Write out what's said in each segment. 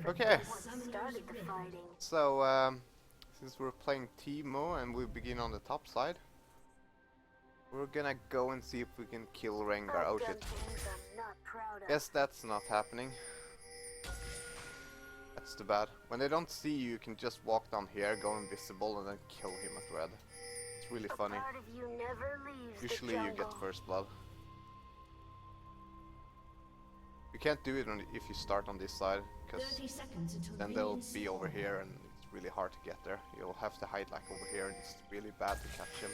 Okay, so since we're playing Teemo and we begin on the top side, we're gonna go and see if we can kill Rengar. Oh shit. Guess that's not happening. That's too bad. When they don't see you, you can just walk down here, go invisible, and then kill him at red. It's really funny. Usually you get first blood. You can't do it if you start on this side, because then they'll be over here and it's really hard to get there. You'll have to hide like over here and it's really bad to catch him.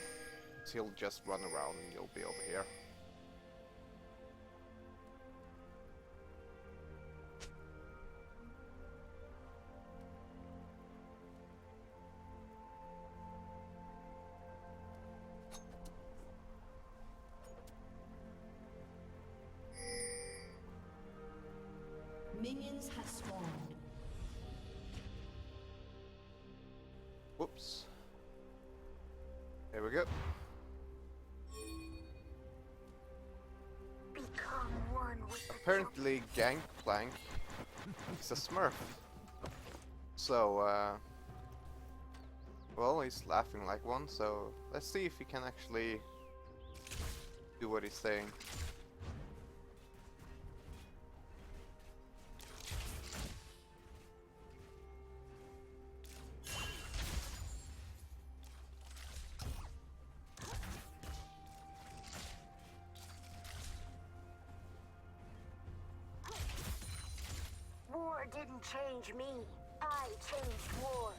So he'll just run around and you'll be over here. Minions have spawned. Whoops. There we go. Become one with Apparently Gangplank is a smurf. So, well, he's laughing like one, so let's see if he can actually do what he's saying. War didn't change me. I changed war.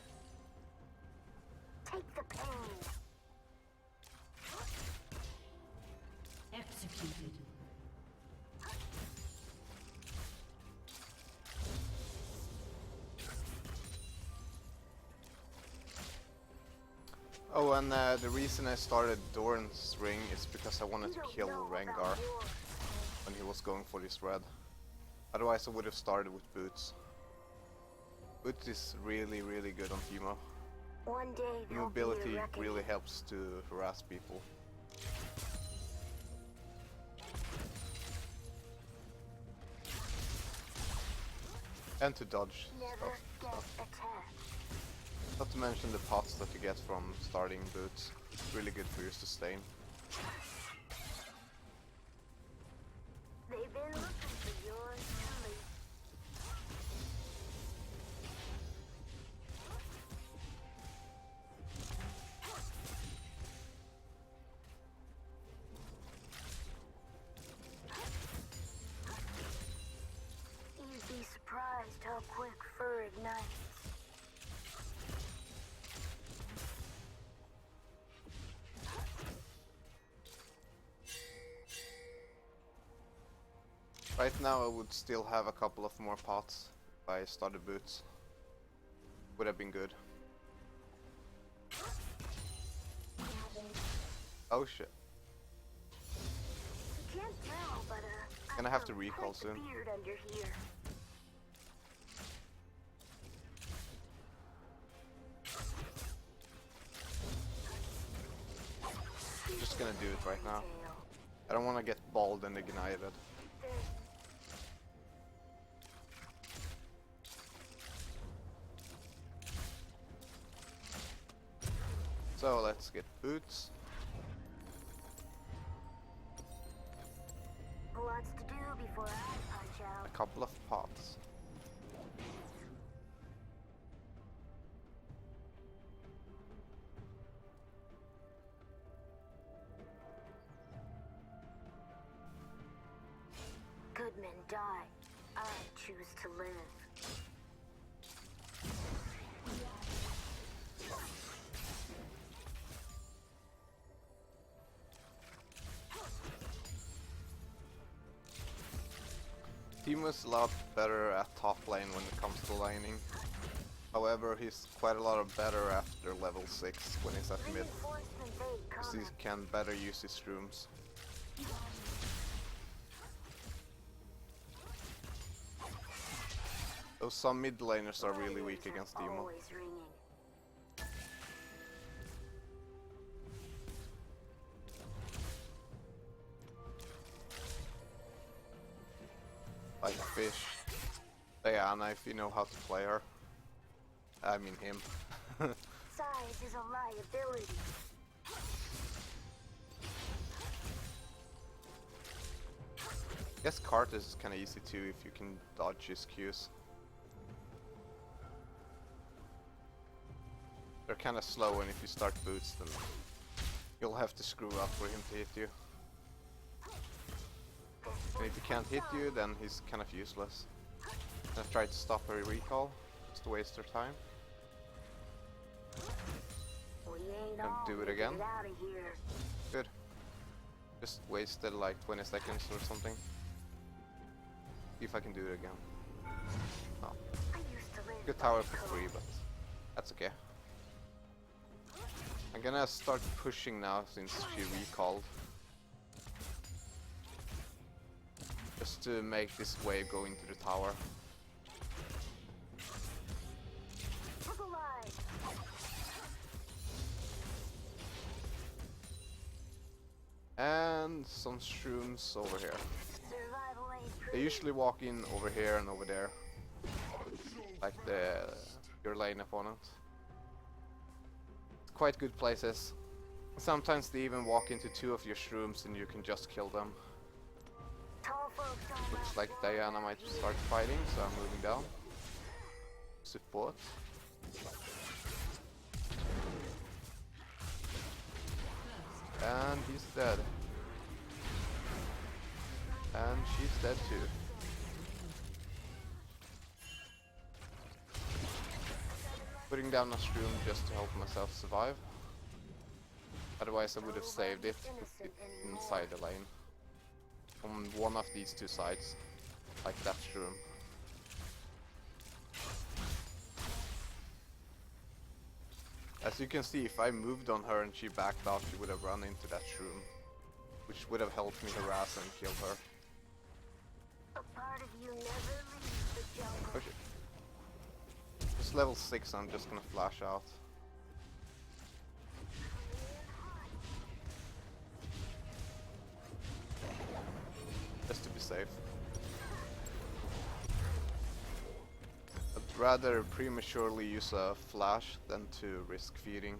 Take the pain. Executed. Oh, and the reason I started Doran's ring is because I wanted to kill Rengar when he was going for this red. Otherwise I would have started with Boots. Boots is really good on Teemo. One day The there'll be a mobility reckoning. really helps to harass people. And to dodge Never stuff. get attacked. Not to mention the pots that you get from starting Boots. It's really good for your sustain. They've been looking for yours truly. You'd be surprised how quick fur ignites. Right now I would still have a couple of more pots if I started Boots. Would have been good. Oh shit. You can't tell, but Gonna have to recall soon. Beard under here. I'm just gonna do it right now. I don't want to get bald and ignited. So let's get Boots. Lots to do before I punch A out. couple of pots. Good men die. I choose to live. Teemo's a lot better at top lane when it comes to laning. However, he's quite a lot better after level 6 when he's at mid. Reinforcement aid Because he coming. can better use his shrooms. Though some mid laners are really weak against Teemo. Always ringing. Like fish. Diana, if you know how to play her. I mean him. Size is a liability. I guess Cart is kind of easy too if you can dodge his Qs. They're kind of slow, and if you start boots, then you'll have to screw up for him to hit you. And if he can't hit you, then he's kind of useless. I tried to stop a recall, just to waste their time. And do it again. Good. Just wasted like 20 seconds or something. See if I can do it again. Oh. Good tower for free, but that's okay. I'm gonna start pushing now since she recalled. Just to make this wave go into the tower. And some shrooms over here. They usually walk in over here and over there, like your lane opponent. Quite good places. Sometimes they even walk into two of your shrooms and you can just kill them. Looks like Diana might start fighting, so I'm moving down. Support. And he's dead. And she's dead too. Putting down a shroom just to help myself survive. Otherwise I would have saved it, put it inside the lane. On one of these two sides. Like that shroom. As you can see, if I moved on her and she backed off, she would have run into that shroom. Which would have helped me harass and kill her. A part of you never leaves the jungle. Oh shit. It's level 6, I'm just gonna flash out. Just to be safe. I'd rather prematurely use a flash than to risk feeding.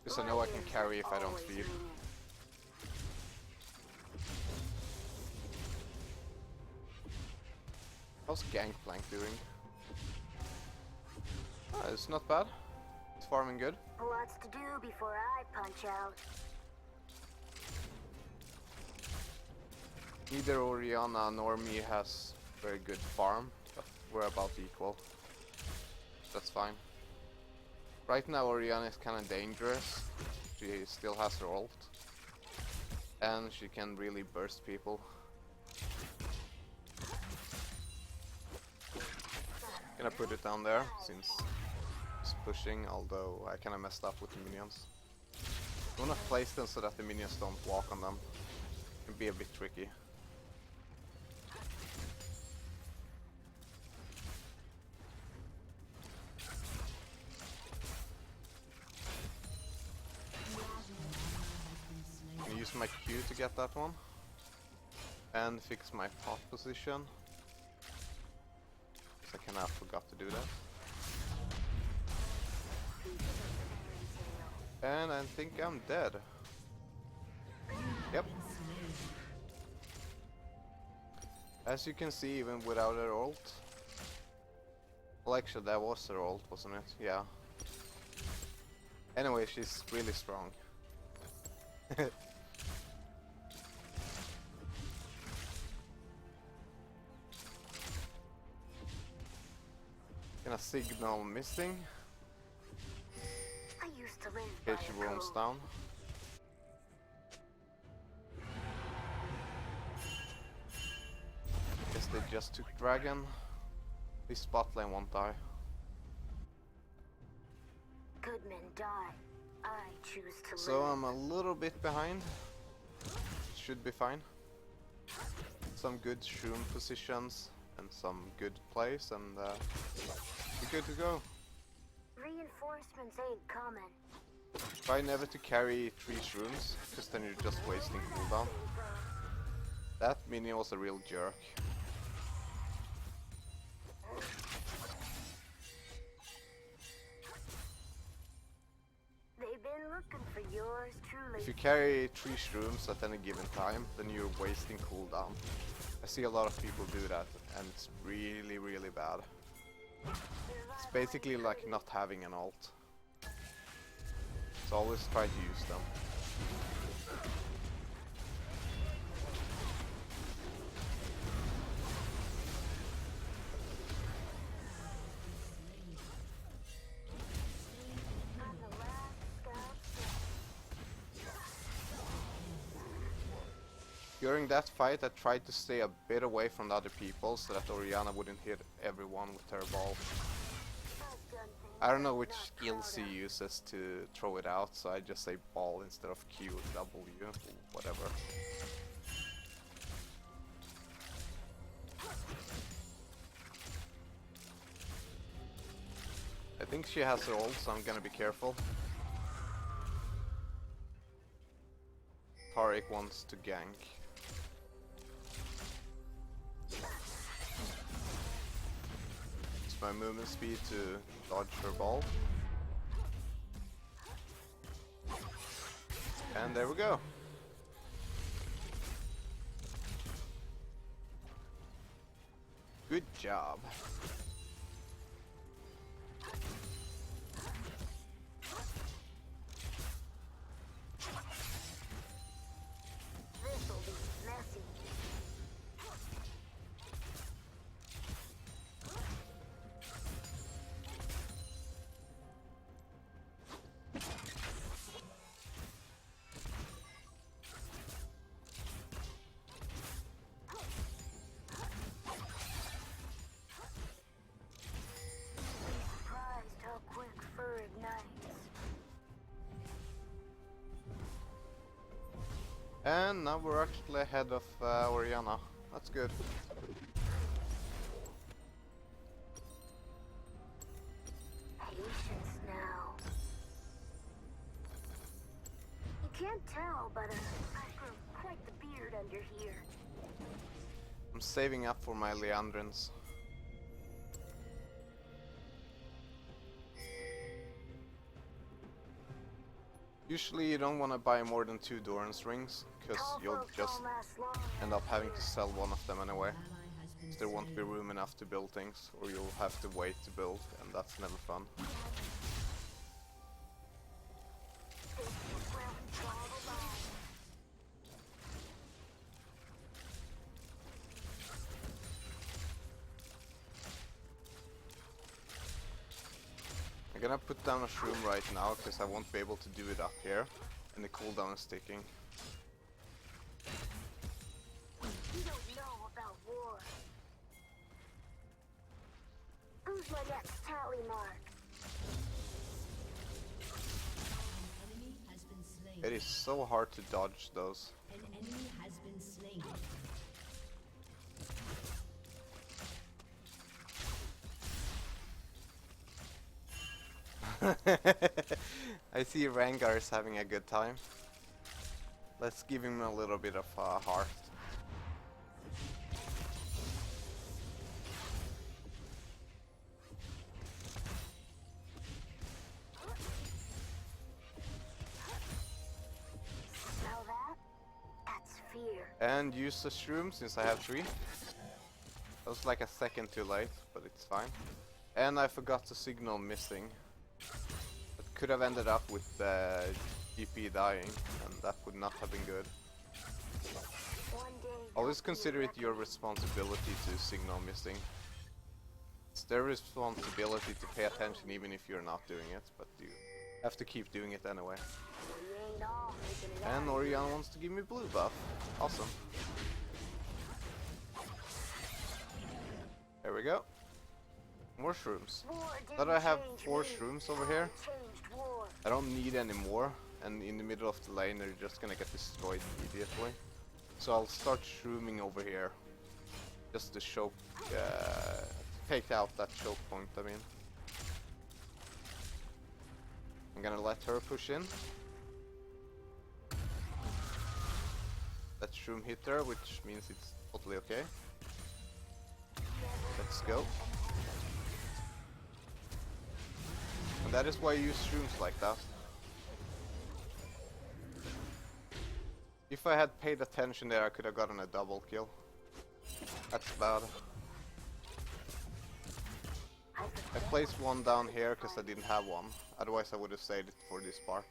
Because I know I can carry if I don't feed. How's Gangplank doing? It's not bad. It's farming good. Lots to do before I punch out. Neither Oriana nor me has very good farm, but we're about equal. That's fine. Right now Oriana is kinda dangerous. She still has her ult. And she can really burst people. Gonna put it down there since it's pushing, although I kinda messed up with the minions. I wanna place them so that the minions don't walk on them. It can be a bit tricky. I'm gonna use my Q to get that one. And fix my pot position. I kinda forgot to do that. And I think I'm dead. Yep. As you can see, even without her ult. Well, actually, that was her ult, wasn't it? Yeah. Anyway, she's really strong. Gonna signal missing. I used to live Okay, by she a roams code. down. Guess they just took dragon. This bot lane won't die. Good men die. I choose to So live. I'm a little bit behind. Should be fine. Some good shroom positions and some good plays, and we're good to go. Reinforcements ain't coming. Try never to carry 3 shrooms, because then you're just wasting cooldown. That minion was a real jerk. They've been looking for yours truly. If you carry 3 shrooms at any given time, then you're wasting cooldown. I see a lot of people do that, and it's really, really bad. It's basically like not having an ult. So always try to use them. During that fight, I tried to stay a bit away from the other people so that Orianna wouldn't hit everyone with her ball. I don't know which skills he uses to throw it out, so I just say ball instead of Q or W, whatever. I think she has her ult, so I'm gonna be careful. Tariq wants to gank. Use my movement speed to dodge her ball. And there we go. Good job. This'll be messy. Surprised how quick fur ignites. And now we're actually ahead of Orianna. That's good. Patience now. You can't tell, but I've grown quite the beard under here. I'm saving up for my Leandrins. Usually you don't want to buy more than 2 Doran's rings, because you'll just end up having to sell one of them anyway. There won't be room enough to build things, or you'll have to wait to build, and that's never fun. I'm gonna put down a shroom right now, because I won't be able to do it up here, and the cooldown is ticking. You don't know about war. Who's my next tally mark? Enemy has been slain. It is so hard to dodge those. An enemy has been slain. I see Rengar is having a good time. Let's give him a little bit of heart. Smell that? That's fear. And use the shroom since I have 3. That was like a second too late, but it's fine. And I forgot the signal missing. It could have ended up with GP dying, and that would not have been good. One day Always consider it your responsibility to signal missing. It's their responsibility to pay attention even if you're not doing it, but you have to keep doing it anyway. we ain't all making it And out. Orianna wants to give me blue buff. Awesome. There we go. More shrooms. War Now that I didn't have change 4 me. shrooms over here, Changed war. I don't need any more, and in the middle of the lane they're just gonna get destroyed immediately. So I'll start shrooming over here. Just to choke, take out that choke point, I mean. I'm gonna let her push in. That shroom hit her, which means it's totally okay. Let's go. And that is why you use shrooms like that. If I had paid attention there, I could have gotten a double kill. That's bad. I placed one down here because I didn't have one. Otherwise I would have saved it for this part.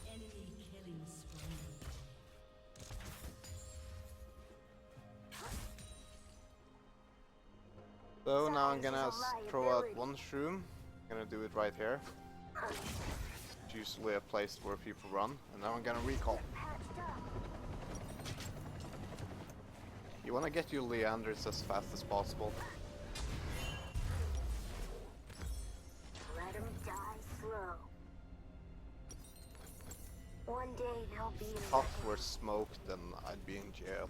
Enemy killing spree. So now I'm gonna throw out one shroom. I'm gonna do it right here. It's usually a place where people run. And now I'm gonna recall. You wanna get your Leanders as fast as possible. Let him die slow. One day they'll be in Pots were smoked and I'd be in jail.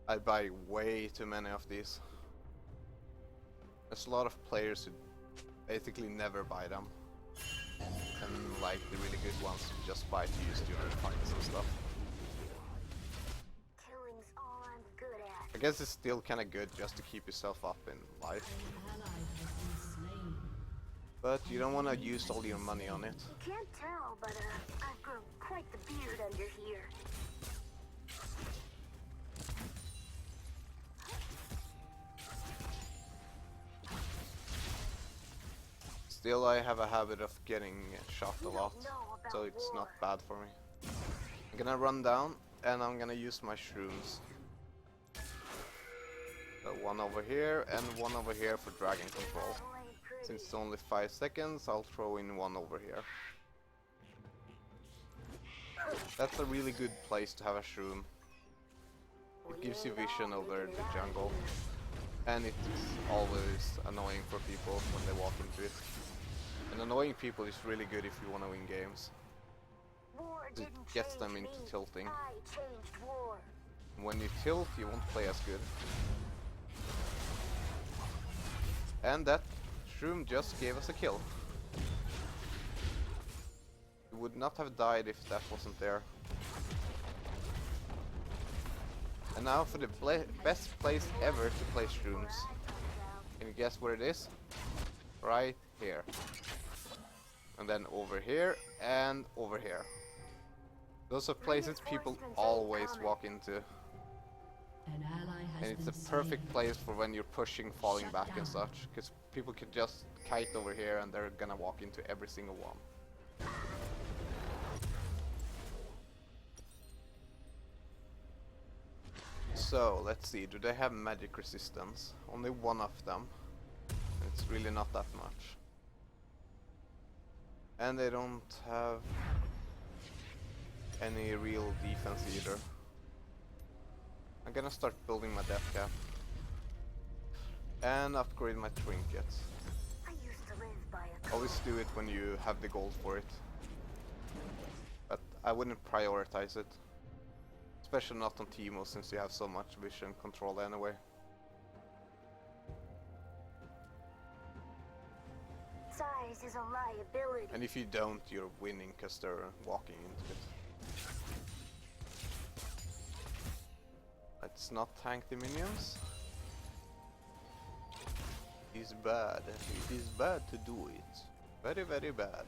I'd buy way too many of these. There's a lot of players who basically never buy them. And like the really good ones who just buy to use during fights and stuff. Killing's all I'm good at. I guess it's still kinda good just to keep yourself up in life. An ally has been slain. But you don't wanna use all your money on it. You can't tell, but I've grown quite the beard under here. Still I have a habit of getting shot a lot, so it's not bad for me. I'm gonna run down and I'm gonna use my shrooms. So one over here and one over here for dragon control. Since it's only 5 seconds, I'll throw in one over here. That's a really good place to have a shroom. It gives you vision over the jungle. And it's always annoying for people when they walk into it. And annoying people is really good if you want to win games. It gets them into tilting. I changed war. When you tilt, you won't play as good. And that shroom just gave us a kill. We would not have died if that wasn't there. And now for the best place ever to play shrooms. Can you guess where it is? Right here. And then over here and over here. Those are places people always walk into. An ally has And it's been a perfect slain. place for when you're pushing, falling Shut back and down. such. Because people can just kite over here and they're gonna walk into every single one. So, let's see, do they have magic resistance? Only one of them. It's really not that much. And they don't have any real defense either. I'm gonna start building my death cap. And upgrade my trinkets. I used to live by a Always do it when you have the gold for it. But I wouldn't prioritize it. Especially not on Teemo, since you have so much vision control anyway. size is a liability. And if you don't, you're winning because they're walking into it. Let's not tank the minions. It's bad. It is bad to do it. Very, very bad.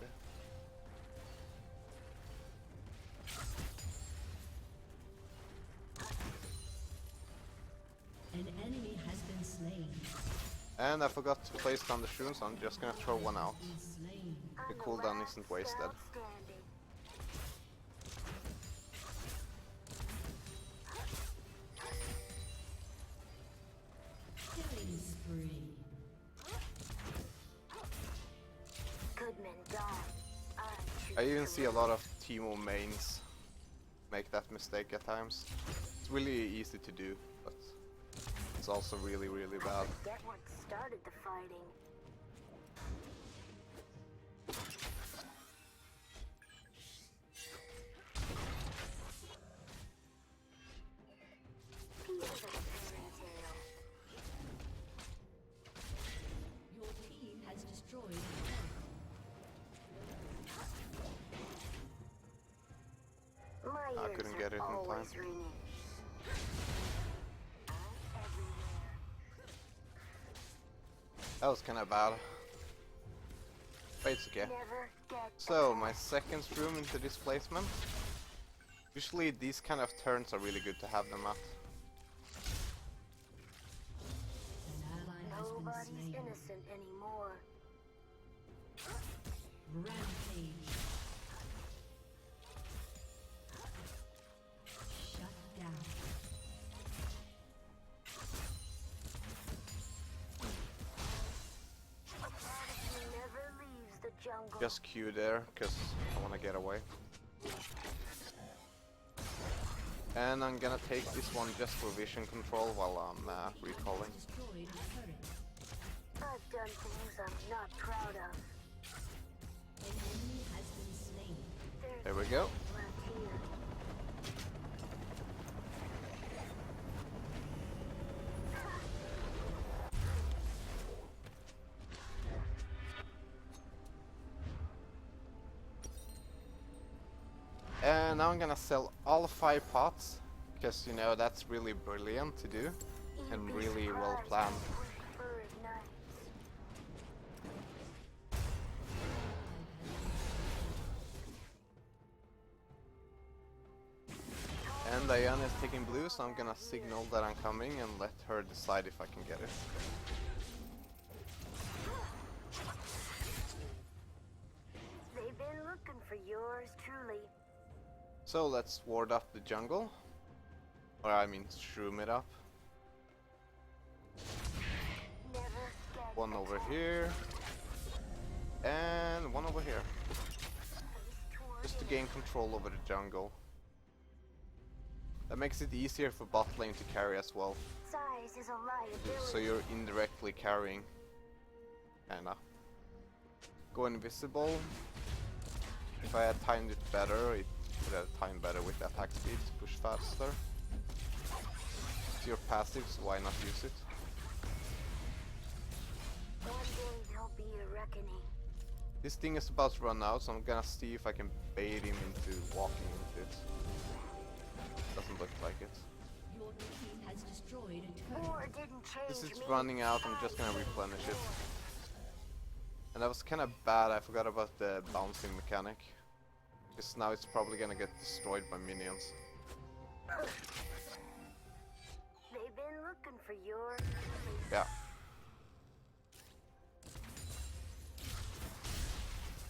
An enemy has been slain. And I forgot to place down the shrooms, so I'm just gonna throw one out. Been slain. The I'm cooldown last isn't wasted. scout standing. Killing spree. Good men die. I choose even to see a live. lot of Teemo mains make that mistake at times. It's really easy to do, but it's also really, really bad. Get what started the fighting. I couldn't get it in time. Always ringing. I'm everywhere. That was kinda bad. But it's okay. Never get So, my second room into this placement. Usually these kind of turns are really good to have them at. An ally has been Nobody's slain. innocent anymore. Rampage. Shut down. A part of you never leaves the jungle. Just Q there, cause I wanna get away. And I'm gonna take this one just for vision control while I'm recalling. Destroyed a turret. I've done things I'm not proud of. An enemy has been slain. There's There we go. left here. And now I'm gonna sell all 5 pots, because you know that's really brilliant to do and You'd be really well surprised planned. how quick fur ignites. And Diana is taking blue, so I'm gonna signal that I'm coming and let her decide if I can get it. They've been looking for yours truly. So let's ward up the jungle. Or I mean shroom it up. Never get One over here. And one over here. Just to gain control over the jungle. That makes it easier for bot lane to carry as well. Size is a liability. So you're indirectly carrying. Kinda. Go invisible. If I had timed it better, it would have timed better with the attack speed to push faster. It's your passive, so why not use it? One day there'll be a reckoning. This thing is about to run out, so I'm gonna see if I can bait him into walking into it. Doesn't look like it. Your team has destroyed a turret. War didn't change This is me. running out, I'm just gonna replenish it. And that was kinda bad, I forgot about the bouncing mechanic. Because now it's probably gonna get destroyed by minions. They've been looking for yours. Yeah.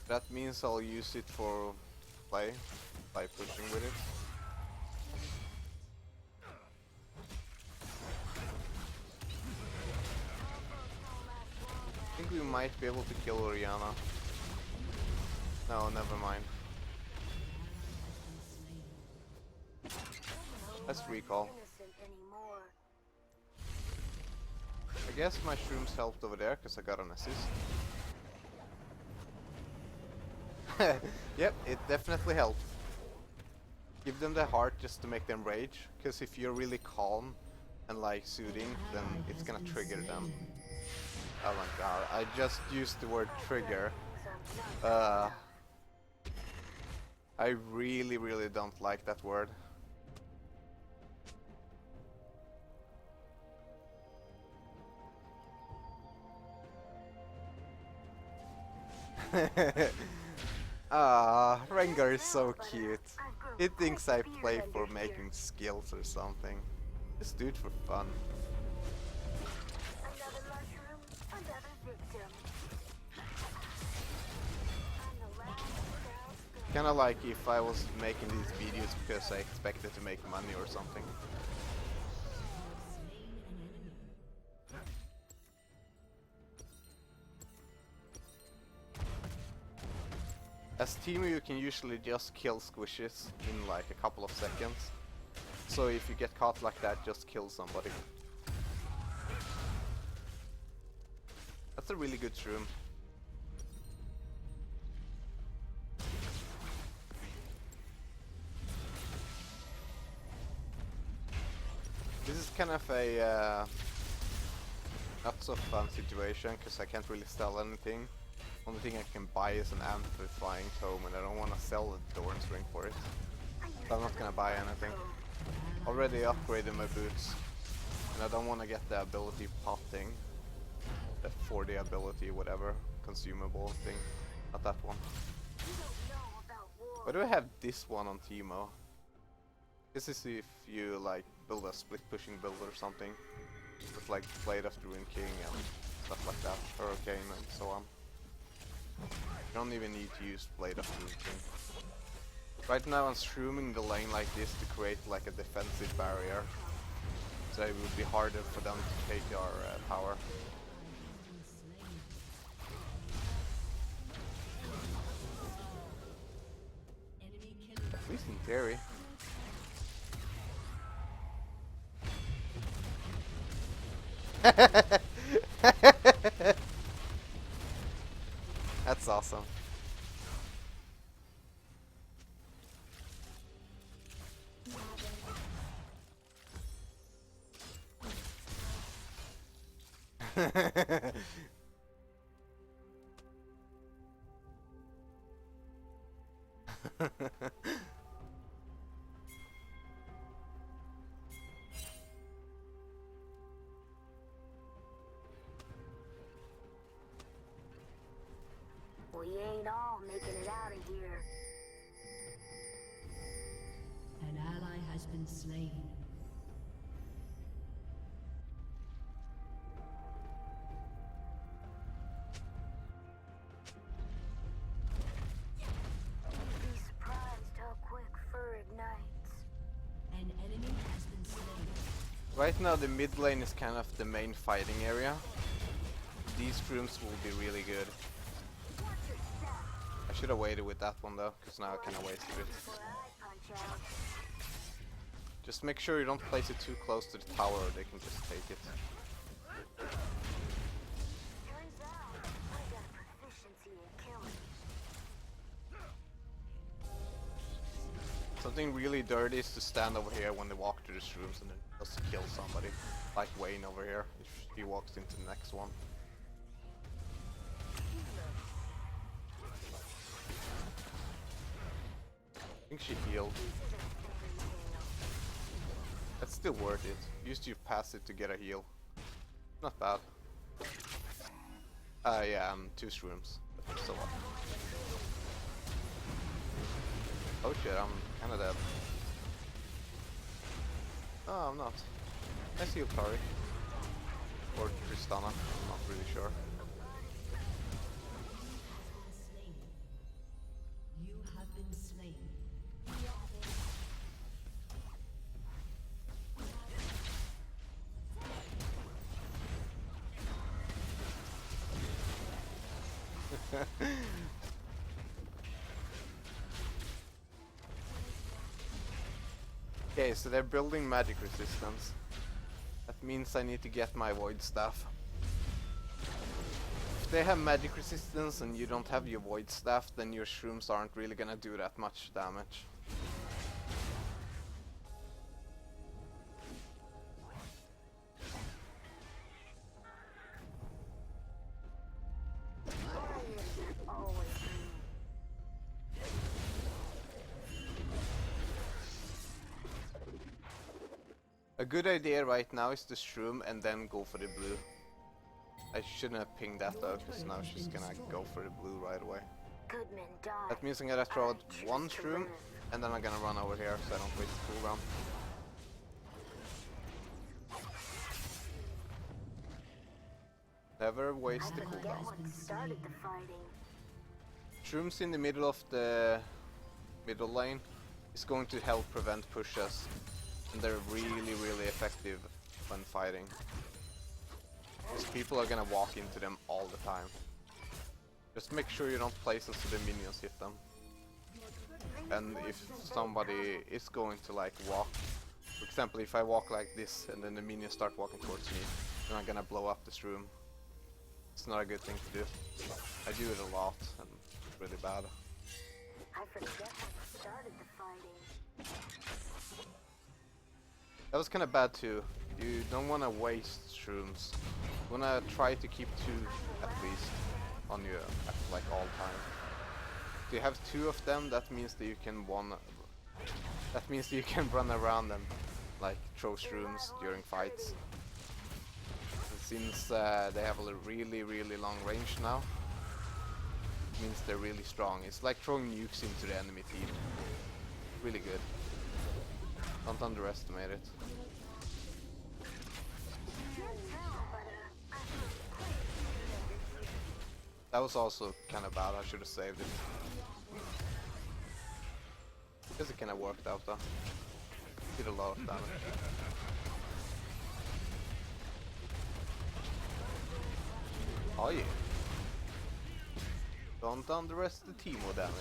That means I'll use it for play, by pushing with it. I think we might be able to kill Oriana. No, never mind. Let's recall. Innocent anymore. I guess my shrooms helped over there because I got an assist. Yep, it definitely helped. Give them the heart just to make them rage, because if you're really calm and like soothing, then it's gonna trigger them. Oh my god, I just used the word trigger. Things I'm not I really don't like that word. Ah, Rengar is so cute. He thinks I play for making skills or something. Just do it for fun. Another mushroom, another victim. I'm the last without Kinda like if I was making these videos because I expected to make money or something. As Teemo you can usually just kill squishes in like a couple of seconds. So if you get caught like that, just kill somebody. That's a really good shroom. This is kind of a not so fun situation because I can't really sell anything. Only thing I can buy is an amplifying tome, and I don't want to sell the Doran's ring for it. I So I'm not gonna buy anything. Already upgraded my boots. And I don't want to get the ability potting. The 40 ability, whatever, consumable thing. Not that one. Why do I have this one on Teemo? This is if you like build a split pushing build or something. With like Blade of the Rune King and stuff like that. Hurricane and so on. You don't even need to use Blade of the Rune King. Right now I'm shrooming the lane like this to create like a defensive barrier. So it would be harder for them to take our power. At least in theory. That's awesome. We ain't all making it out of here. An ally has been slain. You'd be surprised how quick fur ignites. An enemy has been slain. Right now the mid lane is kind of the main fighting area. These rooms will be really good. I should have waited with that one though, because now I kind of wasted it. Before I punch out. Just make sure you don't place it too close to the tower or they can just take it. Turns out I got a proficiency in killing. Something really dirty is to stand over here when they walk through these rooms and then just kill somebody. Like Wayne over here, if he walks into the next one. I think she healed. That's still worth it. Used to pass it to get a heal. Not bad. Yeah, 2 shrooms. So what? Oh shit, I'm kinda dead. No, I'm not. I see you, Kari. Or Tristana, I'm not really sure. You have been slain. Okay, so they're building magic resistance. That means I need to get my void staff. If they have magic resistance and you don't have your void staff, then your shrooms aren't really gonna do that much damage. Always A good idea right now is to shroom and then go for the blue. I shouldn't have pinged that though, because now she's gonna go for the blue right away. good men die. That means I'm gonna throw out I choose one to shroom, live. and then I'm gonna run over here so I don't waste the cooldown. Never waste I the forget cooldown. what started the fighting. Shrooms in the middle of the middle lane is going to help prevent pushes, and they're really effective when fighting. Because people are gonna walk into them all the time. Just make sure you don't place us so the minions hit them. And if somebody is going to like walk, for example if I walk like this and then the minions start walking towards me, then I'm gonna blow up this room. It's not a good thing to do. I do it a lot and it's really bad. I forget what started the fighting. That was kinda bad too. You don't wanna waste shrooms. You wanna try to keep 2 at least on you at like all time. If you have 2 of them, that means that you can That means you can run around and like throw shrooms during fights. And since they have a really long range now, it means they're really strong. It's like throwing nukes into the enemy team. Really good. Don't underestimate it. That was also kind of bad. I should have saved it. Guess it kind of worked out though. Did a lot of damage. Oh yeah. Don't underestimate the Teemo damage.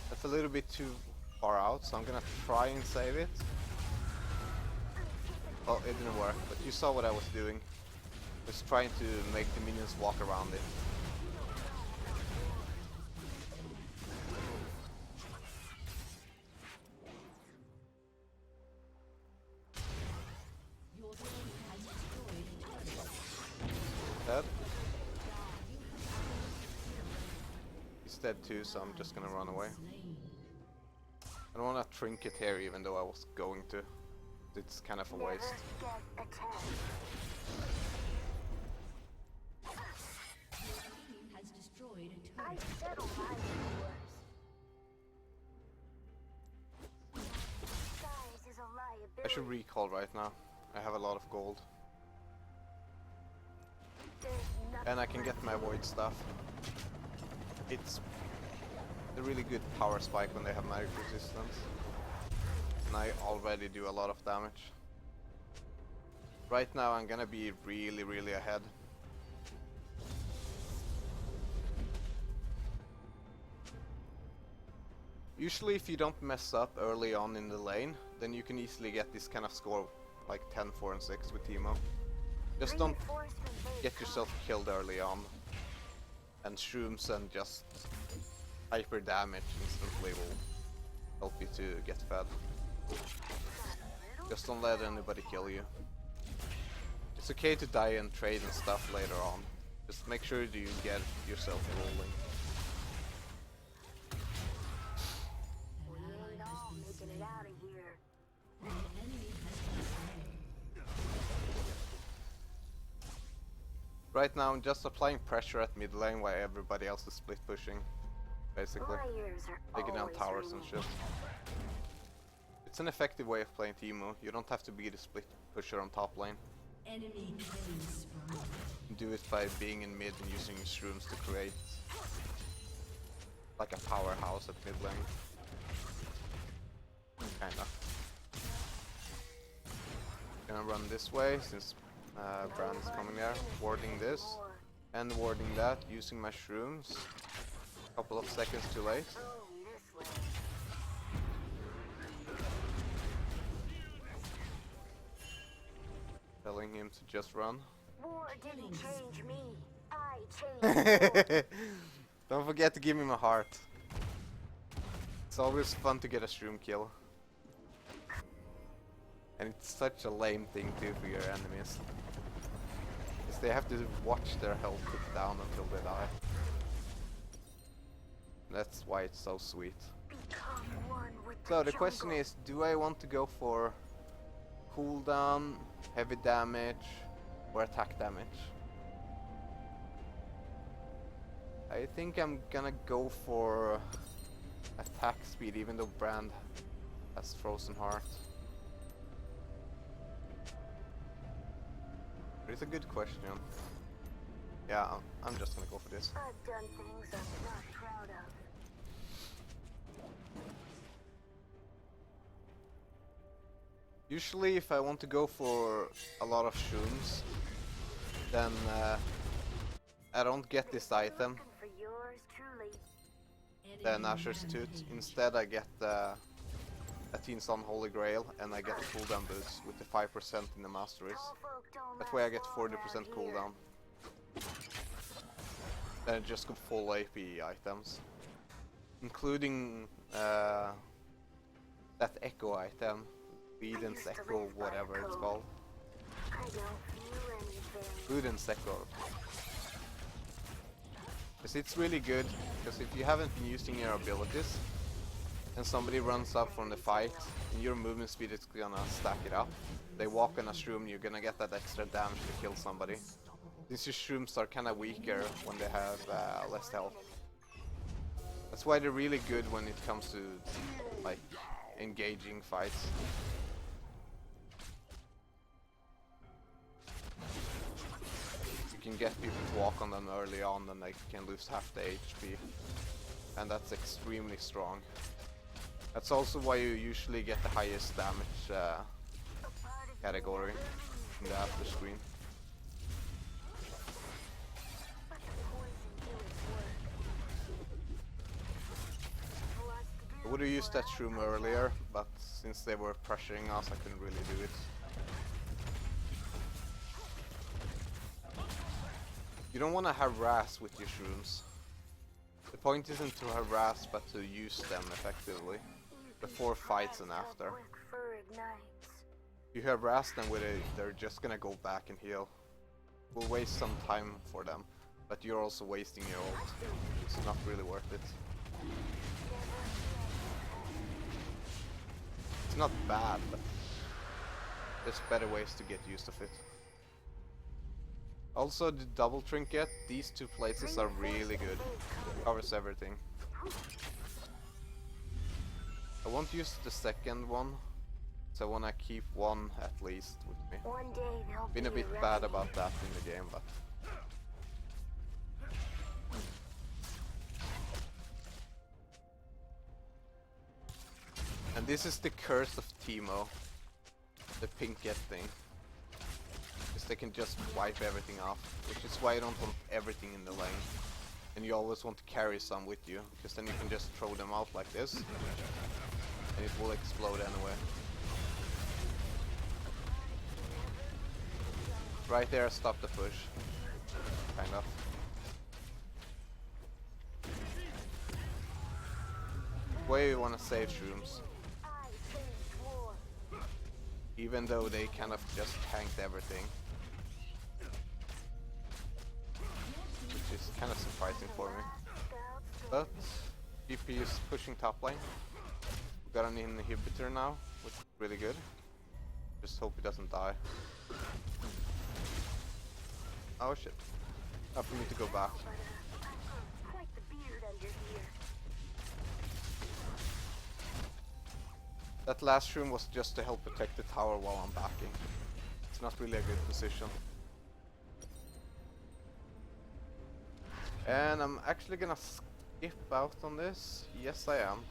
That's a little bit too far out, so I'm gonna try and save it. Oh, it didn't work, but you saw what I was doing. Just trying to make the minions walk around it. Dead. He's dead too, so I'm just gonna run away. I don't want to trinket here, even though I was going to. It's kind of a waste. Has destroyed a turret. I should recall right now. I have a lot of gold. And I can get my void stuff. It's a really good power spike when they have magic resistance. And I already do a lot of damage. Right now I'm gonna be really ahead. Usually if you don't mess up early on in the lane, then you can easily get this kind of score like 10, 4 and 6 with Teemo. Just don't get yourself killed early on. And shrooms and just hyper damage instantly will help you to get fed. Just don't let anybody kill you. It's okay to die and trade and stuff later on. Just make sure you get yourself rolling. Right now I'm just applying pressure at mid lane while everybody else is split pushing. Basically. Taking down towers and shit. It's an effective way of playing Teemo. You don't have to be the split pusher on top lane. Enemy killing spree. Do it by being in mid and using shrooms to create like a powerhouse at mid lane. Kinda. Gonna run this way since Brand is coming there, warding this and warding that, using my shrooms. Couple of seconds too late. Telling him to just run. War didn't change me. I changed. Don't forget to give him a heart. It's always fun to get a shroom kill. And it's such a lame thing too for your enemies. Because they have to watch their health tick down until they die. That's why it's so sweet. So the question is, do I want to go for cooldown, heavy damage, or attack damage? I think I'm gonna go for attack speed, even though Brand has Frozen Heart. But it's a good question. Yeah, I'm just gonna go for this. I've done things I'm not proud of. Usually if I want to go for a lot of shrooms, then I don't get this item, For yours truly. the Nashor's Tooth. Instead I get Ateen's Unholy Grail and I get the cooldown boots with the 5% in the Masteries. That way I get 40% cooldown. Then I just go full AP items. Including that Echo item. Eden's Echo, whatever it's called. I don't feel anything. Eden's Echo. Because it's really good, because if you haven't been using your abilities, and somebody runs up from the fight, and your movement speed is gonna stack it up. They walk on a shroom, you're gonna get that extra damage to kill somebody. Since your shrooms are kinda weaker when they have less health. That's why they're really good when it comes to like engaging fights. You can get people to walk on them early on and they can lose half the HP. And that's extremely strong. That's also why you usually get the highest damage category in the after screen. I would have used that shroom earlier, but since they were pressuring us, I couldn't really do it. You don't want to harass with your shrooms. The point isn't to harass, but to use them effectively, before fights and after. If you harass them with it, they're just gonna go back and heal. We'll waste some time for them, but you're also wasting your ult. It's not really worth it. It's not bad, but there's better ways to get used of it. Also, the double trinket, these two places are really good. Covers everything. I won't use the second one, so I wanna keep one at least with me. Been a bit bad about that in the game, but... And this is the curse of Teemo. The pink get thing. Because they can just wipe everything off. Which is why you don't want everything in the lane. And you always want to carry some with you. Because then you can just throw them out like this. And it will explode anyway. Right there, stop the push. Kind of. Way you want to save shrooms. Even though they kind of just tanked everything. Which is kind of surprising for me. But GP is pushing top lane. We got an inhibitor now, which is really good. Just hope he doesn't die. Oh shit. Up for me to go back. That last room was just to help protect the tower while I'm backing. It's not really a good position. And I'm actually gonna skip out on this. Yes, I am.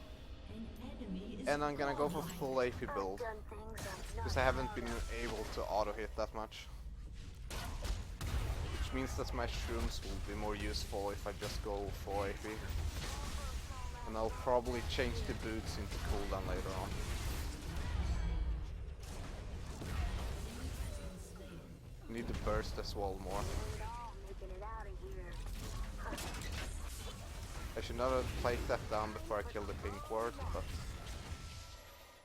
And I'm gonna go for full AP build. Because I haven't been able to auto hit that much. Which means that my shrooms will be more useful if I just go full AP. And I'll probably change the boots into cooldown later on. Need to burst this wall more. I should not have placed that down before I killed the pink ward, but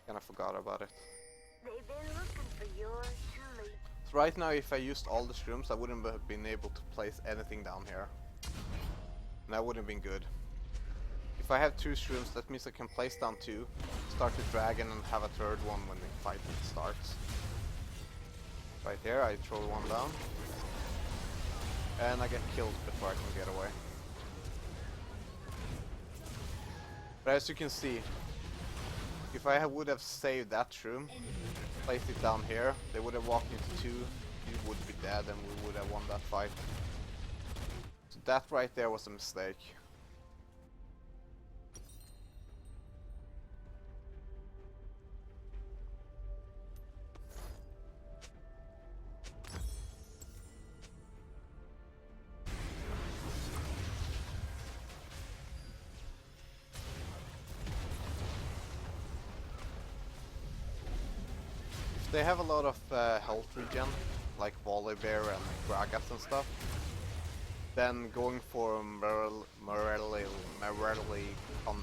kinda forgot about it. So right now, if I used all the shrooms, I wouldn't have been able to place anything down here. And that wouldn't have been good. If I have 2 shrooms, that means I can place down 2, start the dragon and have a third one when the fight starts. Right there, I throw one down. And I get killed before I can get away. But as you can see, if I would have saved that shroom, placed it down here, they would have walked into 2, you would be dead and we would have won that fight. So that right there was a mistake. They have a lot of health regen, like Volibear and Gragas and stuff. Then going for Morelli on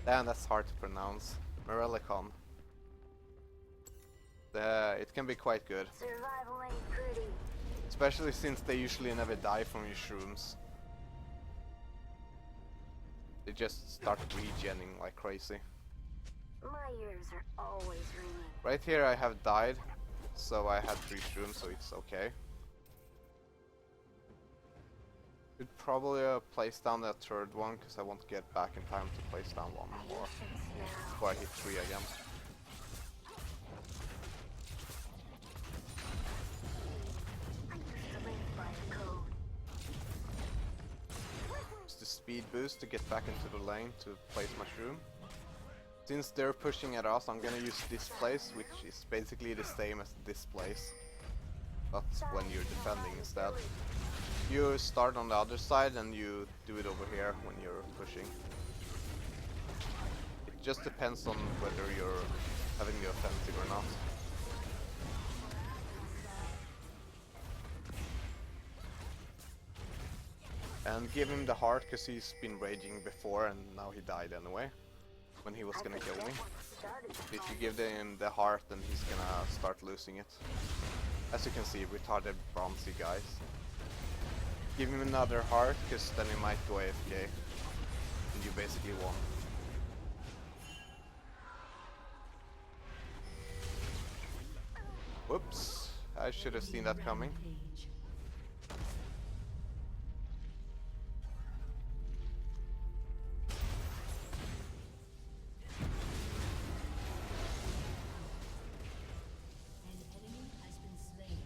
damn, that's hard to pronounce. Morellicon. It can be quite good. Especially since they usually never die from your shrooms. they just start regenning like crazy. My ears are always ringing. Right here I have died, so I had 3 shrooms, so it's okay. Should probably place down that third one, because I won't get back in time to place down one more Patience now. before I hit 3 again. I used to live by a code. Use the speed boost to get back into the lane to place my shroom. Since they're pushing at us, I'm gonna use this place, which is basically the same as this place, but when you're defending instead. You start on the other side and you do it over here when you're pushing. It just depends on whether you're having the offensive or not. And give him the heart, because he's been raging before and now he died anyway, when he was gonna kill me. If you give him the heart, then he's gonna start losing it. As you can see, retarded bronzy guys. Give him another heart, because then he might go AFK. And you basically won. Whoops, I should have seen that coming. Rampage. An enemy has been slain.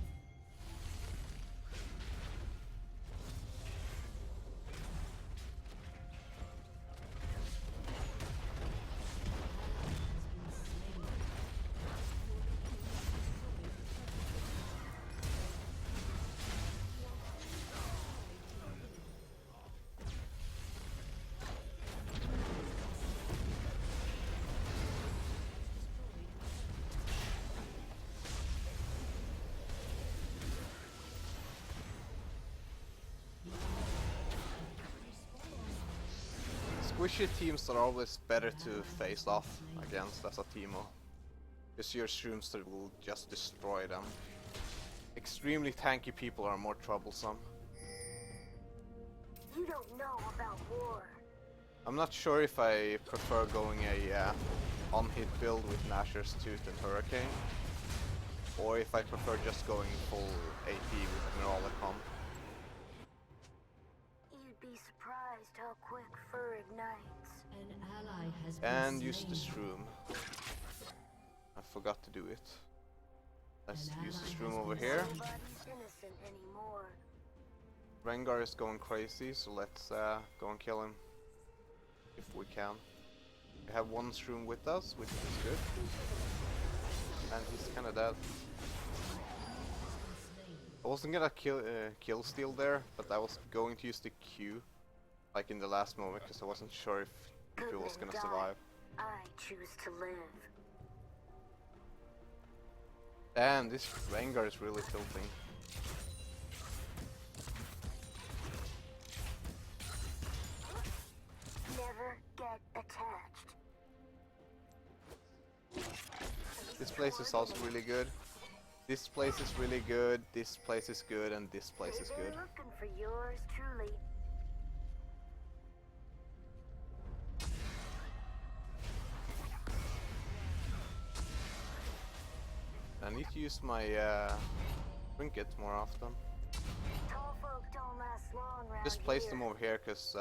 Squishy teams are always better to face off against as a Teemo, because your shrooms will just destroy them. Extremely tanky people are more troublesome. You don't know about war. I'm not sure if I prefer going a on-hit build with Nashor's Tooth and Hurricane, or if I prefer just going full AP with Miralacon. You'd be surprised how quick fur ignites. An ally has been And use the slain. shroom. I forgot to do it. Let's An use the ally shroom has over been here. slain. Nobody's innocent anymore. Rengar is going crazy, so let's go and kill him if we can. We have 1 shroom with us, which is good. And he's kinda dead. I wasn't gonna kill steal there, but I was going to use the Q, like in the last moment, because I wasn't sure if he was gonna survive. I choose to live. And this Rengar is really tilting. Never get attached. This place is also really good. This place is really good, this place is good, and this place is They're good. looking for yours truly. I need to use my trinket more often. Tall folk don't last long round Just place here. them over here, because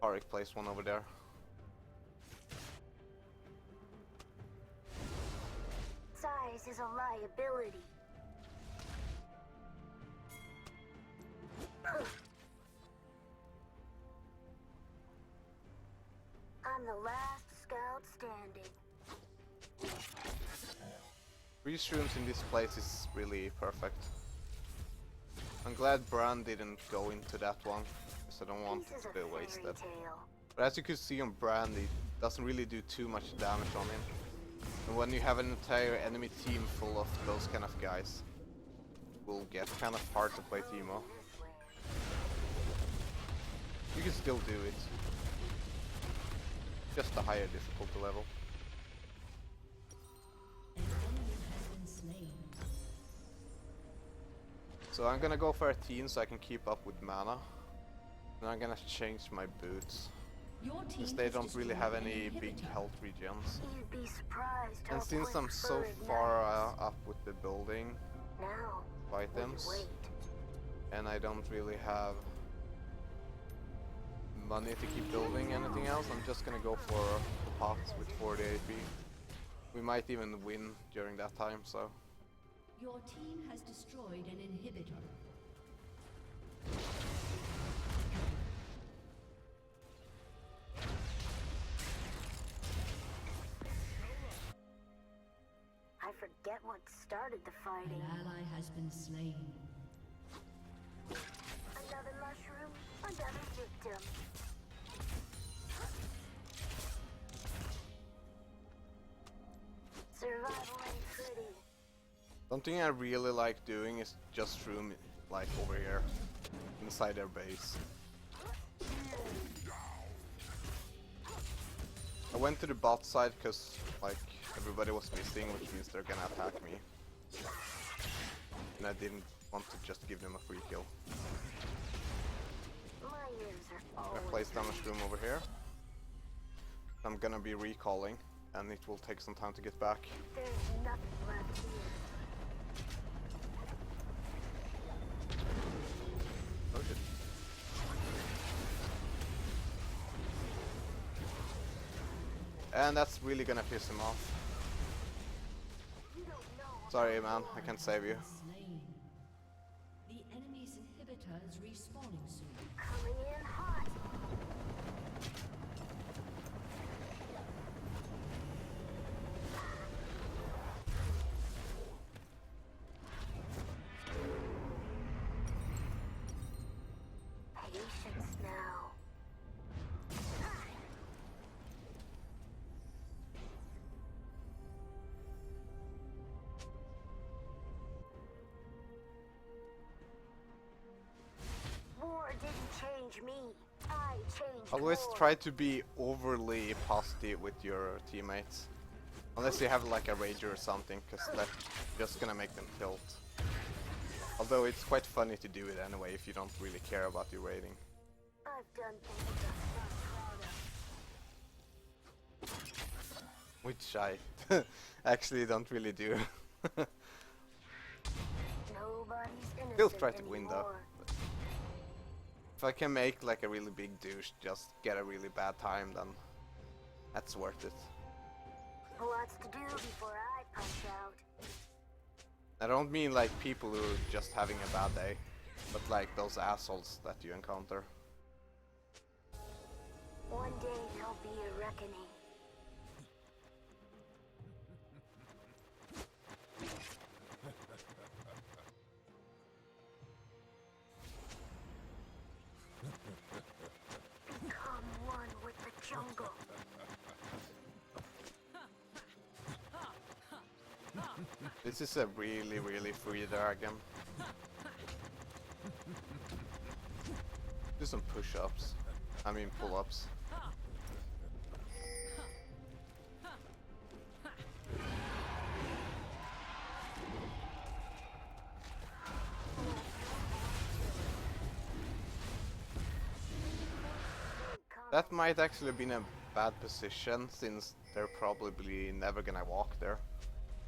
Arik placed one over there. Size is a liability. I'm the last scout standing. 3 shrooms in this place is really perfect. I'm glad Bran didn't go into that one, because I don't want it Pieces to of be fairy wasted. tale. But as you can see on Bran, it doesn't really do too much damage on him. And when you have an entire enemy team full of those kind of guys, it will get kind of hard to play Teemo. This way. You can still do it. Just a higher difficulty level. An enemy has been slain. So I'm gonna go for a teen so I can keep up with mana. And I'm gonna change my boots. Your team since they has don't really destroyed have an any big inhibitor. health regens. You'd be surprised how And since quick I'm so fur far ignites. up with the building Now, items, we wait. and I don't really have money to keep building anything else, I'm just gonna go for the pots with 40 AP. We might even win during that time, so... Your team has destroyed an inhibitor. I forget what started the fighting. An ally has been slain. Another mushroom, another victim. Survival ain't pretty. Something I really like doing is just room like over here, inside their base. I went to the bot side because like everybody was missing, which means they're gonna attack me. And I didn't want to just give them a free kill. My ears are I always placed down a shroom over here. I'm gonna be recalling, and it will take some time to get back. There's nothing left here. Oh shit. And that's really gonna piss him off. You don't know. Sorry man, I can't save you. Slain. The enemy's inhibitor is respawning soon. Coming in hot. Patience now. War didn't change me. I changed Always war. try to be overly positive with your teammates. Unless you have like a rager or something, because that's just gonna make them tilt. Although it's quite funny to do it anyway if you don't really care about your rating. I've done things I'm not proud of. Which I actually don't really do. Nobody's innocent Still try to win though. anymore. If I can make like a really big douche just get a really bad time, then that's worth it. Lots to do before I punch out. I don't mean like people who are just having a bad day, but like those assholes that you encounter. One day there'll be a reckoning. Become one with the jungle. This is a really free dragon. Do some push-ups. I mean pull-ups. That might actually been a bad position, since they're probably never gonna walk there.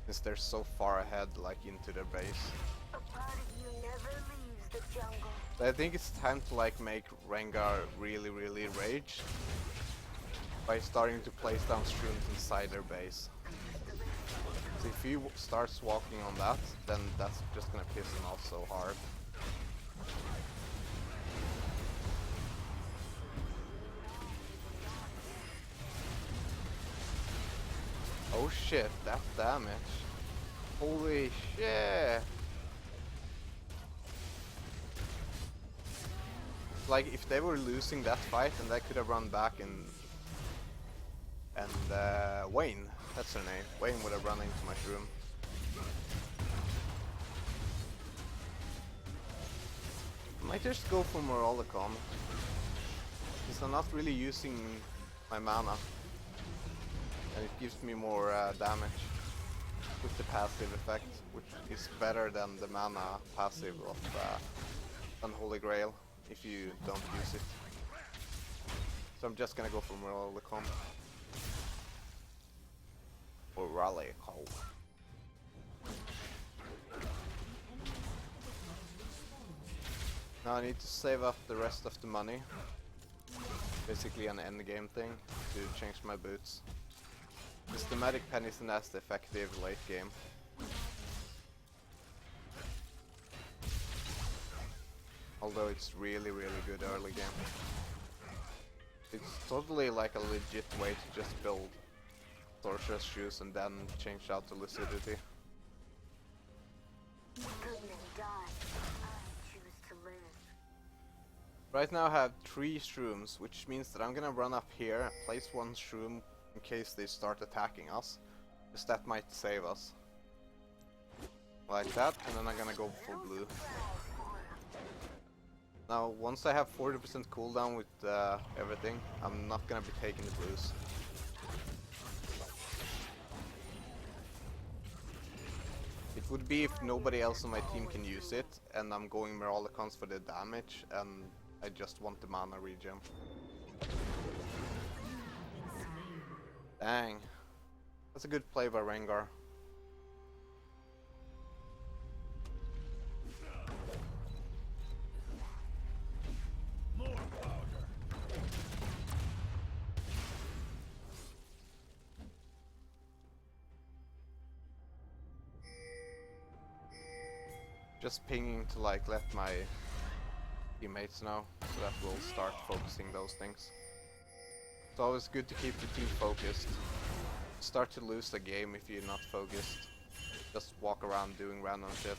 Since they're so far ahead, like into their base. A part of you never leaves the jungle. So I think it's time to like make Rengar really rage. By starting to place down shrooms inside their base. So if he starts walking on that, then that's just gonna piss him off so hard. Oh shit, that damage. Holy shit. Like if they were losing that fight, and they could have run back and Wayne, that's her name. Wayne would have run into my room. Might just go for Morollicon, because I'm not really using my mana, and it gives me more damage with the passive effect, which is better than the mana passive of Unholy Grail if you don't use it. So I'm just gonna go for Morale or Rally Call. Now I need to save up the rest of the money. Basically an end game thing to change my boots. The Systematic pen isn't as effective late game. Although it's really good early game. It's totally like a legit way to just build Sorcerer's Shoes and then change out to Lucidity. Right now I have 3 shrooms, which means that I'm gonna run up here, place 1 shroom in case they start attacking us, because that might save us. Like that, and then I'm gonna go for blue. Now, once I have 40% cooldown with everything, I'm not gonna be taking the blues. It would be if nobody else on my team can use it, and I'm going Miralicons for the damage, and I just want the mana regen. Dang. That's a good play by Rengar. Just pinging to like let my teammates know, so that we'll start focusing those things. It's always good to keep the team focused. Start to lose the game if you're not focused. Just walk around doing random shit.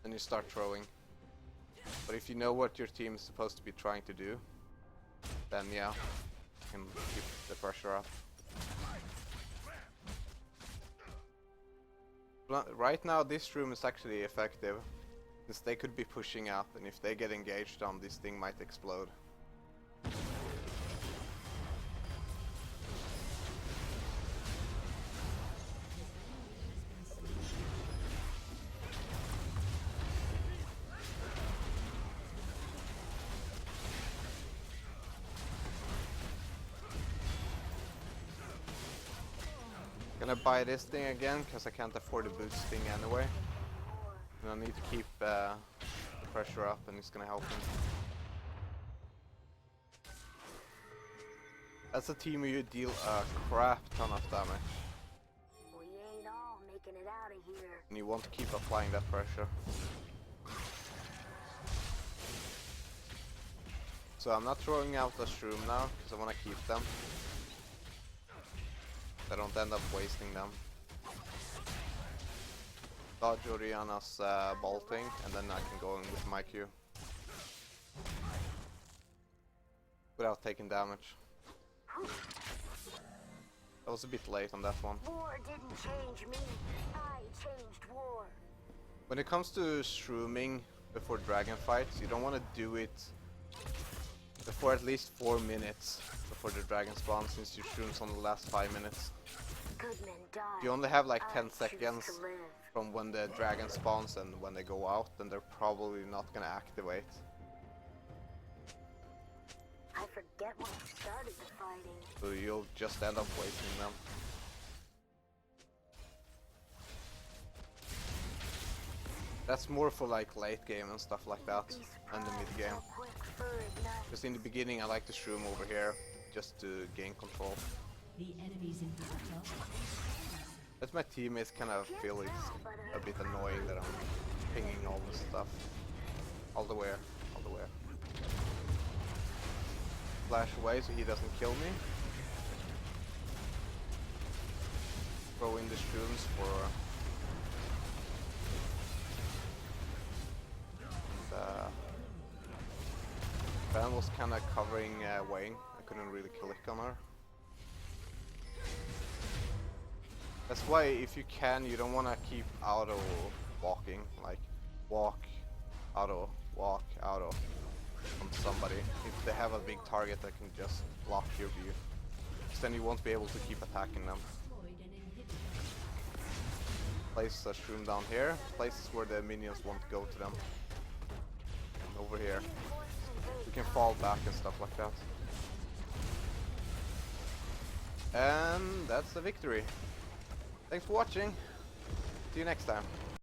Then you start throwing. But if you know what your team is supposed to be trying to do, then yeah, you can keep the pressure up. Right now this room is actually effective, since they could be pushing up, and if they get engaged on, this thing might explode. Gonna buy this thing again, because I can't afford the boost thing anyway. And I need to keep the pressure up, and it's gonna help me. As a team, you deal a crap ton of damage. We ain't all making it out of here. And you want to keep applying that pressure. So I'm not throwing out the shroom now, because I want to keep them. I don't end up wasting them. Dodge Oriana's bolting, and then I can go in with my Q. Without taking damage. I was a bit late on that one. War didn't change me. I changed war. When it comes to shrooming before dragon fights, you don't want to do it before at least 4 minutes before the dragon spawns, since you shrooms on the last 5 minutes. Good men die. You only have like 10 I choose seconds to live. from when the dragon spawns and when they go out, then they're probably not gonna activate. I forget when I started the fighting. So you'll just end up wasting them. That's more for like late game and stuff like that, and the mid game. Because in the beginning I like to shroom over here, just to gain control. The enemies in Let my teammates kind of feel it's a bit annoying that I'm pinging all this stuff. All the way. Flash away so he doesn't kill me. Throw in the shrooms for... Van was kind of covering Wayne. I couldn't really click on her. That's why if you can, you don't want to keep auto walking, like walk, auto, on somebody. If they have a big target that can just block your view, then you won't be able to keep attacking them. Place a shroom down here, places where the minions won't go to them. And over here. You can fall back and stuff like that. And that's a victory. Thanks for watching. See you next time.